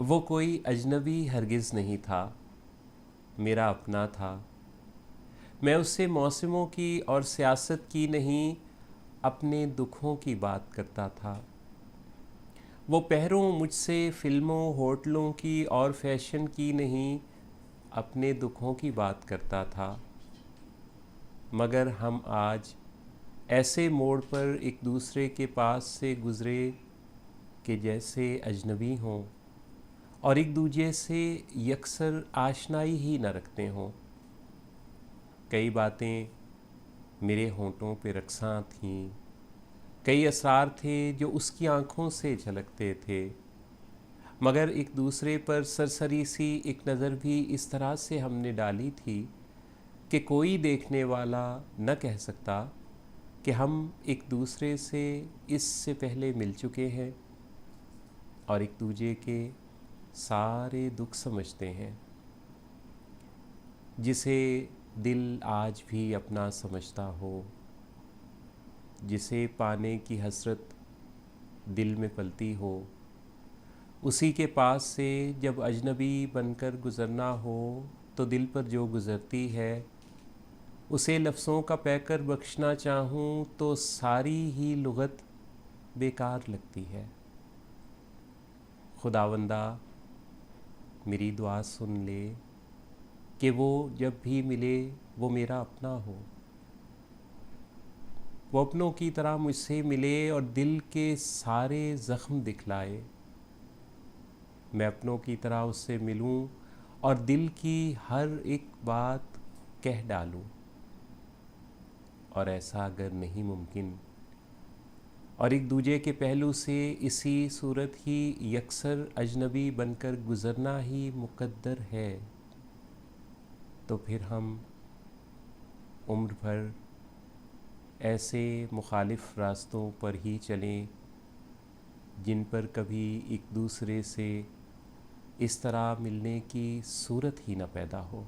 वो कोई अजनबी हरगिज़ नहीं था, मेरा अपना था। मैं उससे मौसमों की और सियासत की नहीं, अपने दुखों की बात करता था। वो पहरों मुझसे फिल्मों, होटलों की और फैशन की नहीं, अपने दुखों की बात करता था। मगर हम आज ऐसे मोड़ पर एक दूसरे के पास से गुज़रे कि जैसे अजनबी हों और एक दूजे से यकसर आशनाई ही न रखते हों। कई बातें मेरे होंठों पे रक्सां थीं, कई असरार थे जो उसकी आंखों से झलकते थे। मगर एक दूसरे पर सरसरी सी एक नज़र भी इस तरह से हमने डाली थी कि कोई देखने वाला न कह सकता कि हम एक दूसरे से इससे पहले मिल चुके हैं और एक दूजे के सारे दुख समझते हैं। जिसे दिल आज भी अपना समझता हो, जिसे पाने की हसरत दिल में पलती हो, उसी के पास से जब अजनबी बनकर गुज़रना हो तो दिल पर जो गुज़रती है उसे लफ्ज़ों का पैकर बख्शना चाहूँ तो सारी ही लुग़त बेकार लगती है। खुदावंदा मेरी दुआ सुन ले कि वो जब भी मिले वो मेरा अपना हो, वो अपनों की तरह मुझसे मिले और दिल के सारे ज़ख्म दिखलाए। मैं अपनों की तरह उससे मिलूं और दिल की हर एक बात कह डालूं। और ऐसा अगर नहीं मुमकिन और एक दूजे के पहलू से इसी सूरत ही यकसर अजनबी बनकर गुज़रना ही मुक़द्दर है, तो फिर हम उम्र भर ऐसे मुखालिफ रास्तों पर ही चलें जिन पर कभी एक दूसरे से इस तरह मिलने की सूरत ही न पैदा हो।